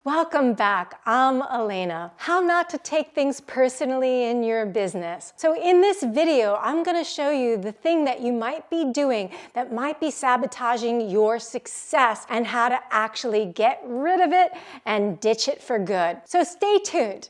Welcome back. I'm Alaina. How not to take things personally in your business. So in this video, I'm going to show you the thing that you might be doing that might be sabotaging your success and how to actually get rid of it and ditch it for good. So stay tuned.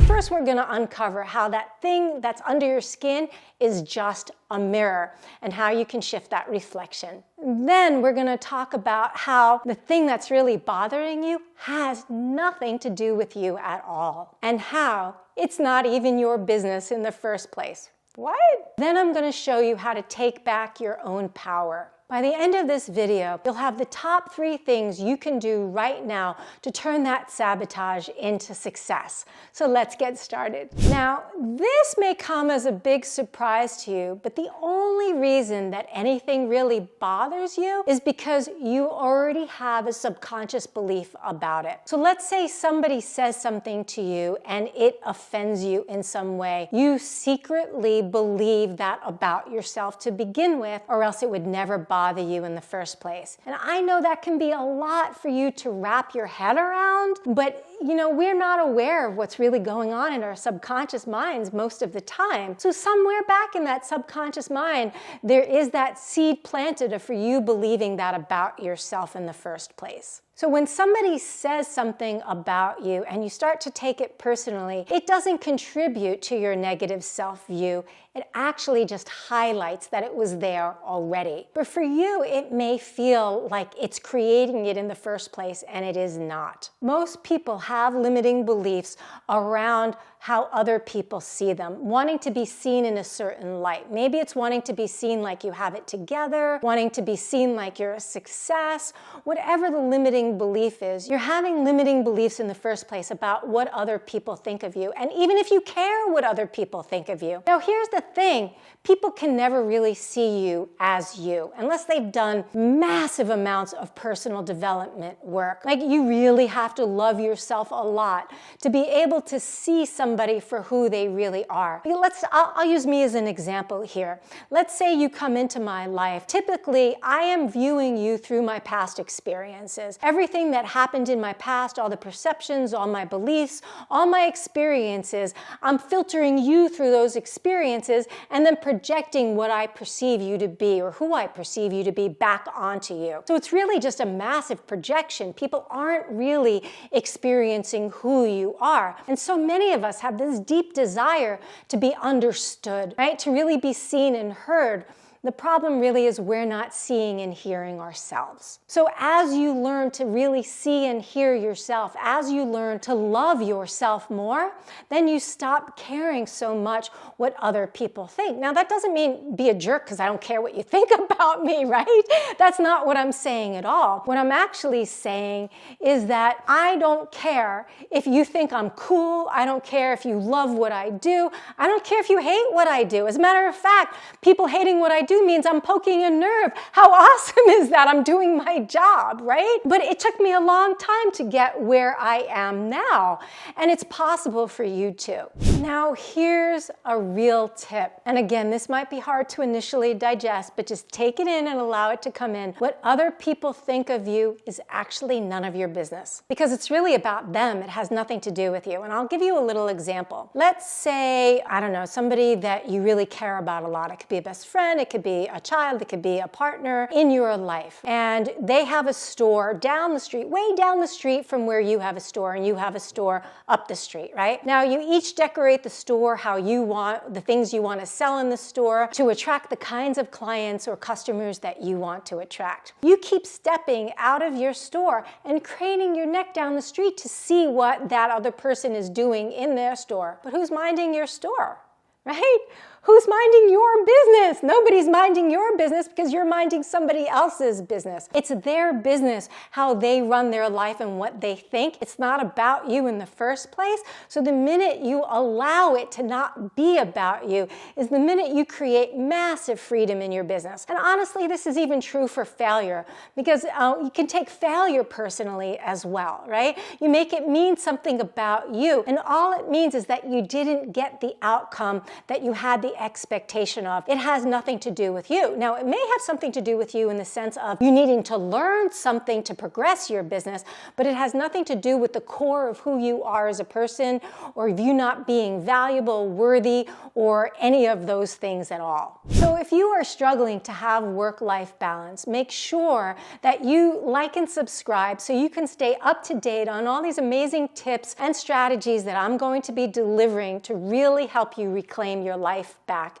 First, we're going to uncover how that thing that's under your skin is just a mirror and how you can shift that reflection. Then we're going to talk about how the thing that's really bothering you has nothing to do with you at all and how it's not even your business in the first place. What? Then I'm going to show you how to take back your own power. By the end of this video, you'll have the top 3 things you can do right now to turn that sabotage into success. So let's get started. Now, this may come as a big surprise to you, but the only reason that anything really bothers you is because you already have a subconscious belief about it. So let's say somebody says something to you and it offends you in some way. You secretly believe that about yourself to begin with, or else it would never bother you in the first place. And I know that can be a lot for you to wrap your head around, but we're not aware of what's really going on in our subconscious minds most of the time. So somewhere back in that subconscious mind, there is that seed planted for you believing that about yourself in the first place. So when somebody says something about you and you start to take it personally, it doesn't contribute to your negative self-view. It actually just highlights that it was there already. But for you, it may feel like it's creating it in the first place, and it is not. Most people have limiting beliefs around how other people see them, wanting to be seen in a certain light. Maybe it's wanting to be seen like you have it together, wanting to be seen like you're a success. Whatever the limiting belief is, you're having limiting beliefs in the first place about what other people think of you, and even if you care what other people think of you. Now, here's the thing. People can never really see you as you unless they've done massive amounts of personal development work. Like, you really have to love yourself a lot to be able to see somebody for who they really are. I'll use me as an example here. Let's say you come into my life. Typically, I am viewing you through my past experiences. Everything that happened in my past, all the perceptions, all my beliefs, all my experiences, I'm filtering you through those experiences and then projecting what I perceive you to be or who I perceive you to be back onto you. So it's really just a massive projection. People aren't really experiencing who you are. And so many of us have this deep desire to be understood, right? To really be seen and heard. The problem really is we're not seeing and hearing ourselves. So as you learn to really see and hear yourself, as you learn to love yourself more, then you stop caring so much what other people think. Now, that doesn't mean be a jerk because I don't care what you think about me, right? That's not what I'm saying at all. What I'm actually saying is that I don't care if you think I'm cool. I don't care if you love what I do. I don't care if you hate what I do. As a matter of fact, people hating what I do means I'm poking a nerve. How awesome is that? I'm doing my job, right? But it took me a long time to get where I am now, and it's possible for you too. Now, here's a real tip. And again, this might be hard to initially digest, but just take it in and allow it to come in. What other people think of you is actually none of your business because it's really about them. It has nothing to do with you. And I'll give you a little example. Let's say, I don't know, somebody that you really care about a lot. It could be a best friend. It could be a child. It could be a partner in your life. And they have a store down the street, way down the street from where you have a store, and you have a store up the street, right? Now, you each decorate the store how you want, the things you want to sell in the store to attract the kinds of clients or customers that you want to attract. You keep stepping out of your store and craning your neck down the street to see what that other person is doing in their store. But who's minding your store, right? Who's minding your business? Nobody's minding your business because you're minding somebody else's business. It's their business, how they run their life and what they think. It's not about you in the first place. So the minute you allow it to not be about you is the minute you create massive freedom in your business. And honestly, this is even true for failure because you can take failure personally as well, right? You make it mean something about you. And all it means is that you didn't get the outcome that you had the expectation of it has nothing to do with you. Now, it may have something to do with you in the sense of you needing to learn something to progress your business, but it has nothing to do with the core of who you are as a person, or you not being valuable, worthy, or any of those things at all. So if you are struggling to have work-life balance, make sure that you like and subscribe so you can stay up to date on all these amazing tips and strategies that I'm going to be delivering to really help you reclaim your life back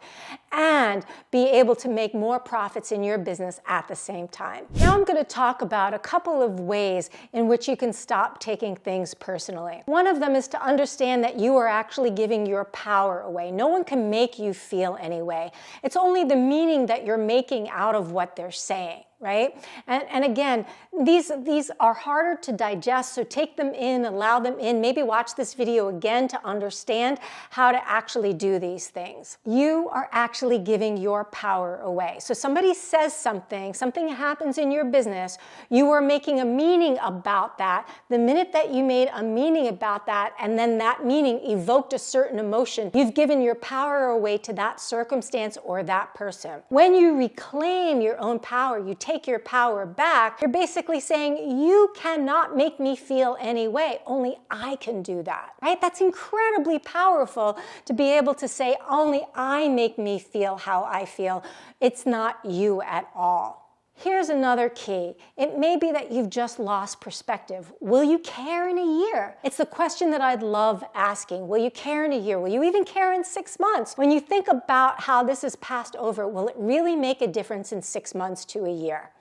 and be able to make more profits in your business at the same time. Now I'm going to talk about a couple of ways in which you can stop taking things personally. One of them is to understand that you are actually giving your power away. No one can make you feel any way. It's only the meaning that you're making out of what they're saying. Right? And again, these are harder to digest, so take them in, allow them in, maybe watch this video again to understand how to actually do these things. You are actually giving your power away. So somebody says something happens in your business, you are making a meaning about that. The minute that you made a meaning about that, and then that meaning evoked a certain emotion, you've given your power away to that circumstance or that person. When you reclaim your own power, you take your power back, you're basically saying, you cannot make me feel any way, only I can do that, right? That's incredibly powerful to be able to say, only I make me feel how I feel. It's not you at all. Here's another key. It may be that you've just lost perspective. Will you care in a year? It's the question that I'd love asking. Will you care in a year? Will you even care in 6 months? When you think about how this is passed over, will it really make a difference in 6 months to a year?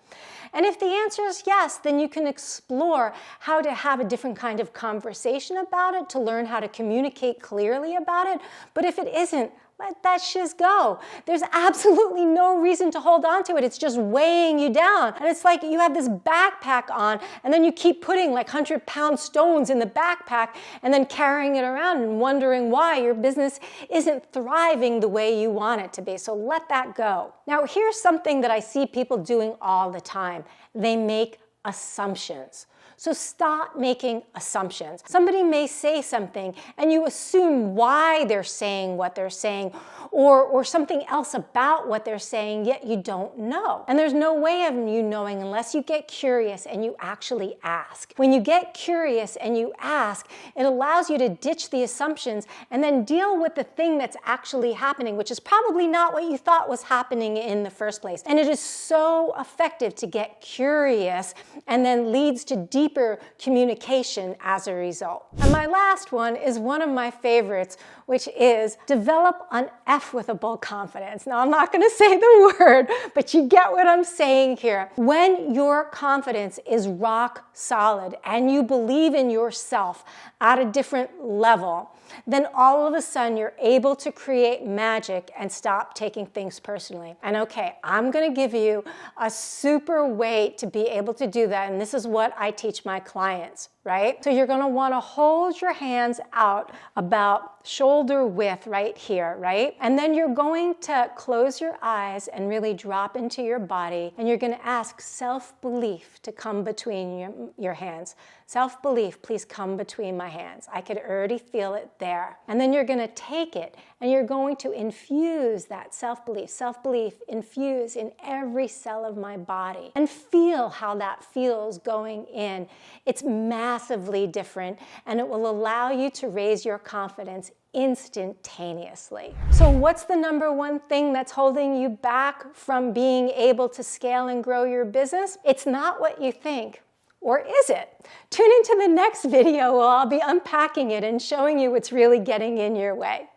And if the answer is yes, then you can explore how to have a different kind of conversation about it, to learn how to communicate clearly about it. But if it isn't, let that shiz go. There's absolutely no reason to hold on to it. It's just weighing you down. And it's like you have this backpack on, and then you keep putting like 100-pound stones in the backpack and then carrying it around and wondering why your business isn't thriving the way you want it to be. So let that go. Now, here's something that I see people doing all the time. They make assumptions. So stop making assumptions. Somebody may say something and you assume why they're saying what they're saying, or something else about what they're saying, yet you don't know. And there's no way of you knowing unless you get curious and you actually ask. When you get curious and you ask, it allows you to ditch the assumptions and then deal with the thing that's actually happening, which is probably not what you thought was happening in the first place. And it is so effective to get curious, and then leads to deeper communication as a result. And my last one is one of my favorites, which is develop unequitable confidence. Now, I'm not going to say the word, but you get what I'm saying here. When your confidence is rock solid and you believe in yourself at a different level, then all of a sudden you're able to create magic and stop taking things personally. And okay, I'm going to give you a super way to be able to do that, and this is what I teach my clients, right? So you're going to want to hold your hands out about shoulder width right here, right? And then you're going to close your eyes and really drop into your body, and you're going to ask self-belief to come between your hands. Self-belief, please come between my hands. I could already feel it there. And then you're going to take it and you're going to infuse that self-belief infuse in every cell of my body, and feel how that feels going in. It's massively different, and it will allow you to raise your confidence instantaneously. So what's the number one thing that's holding you back from being able to scale and grow your business? It's not what you think. Or is it? Tune into the next video where I'll be unpacking it and showing you what's really getting in your way.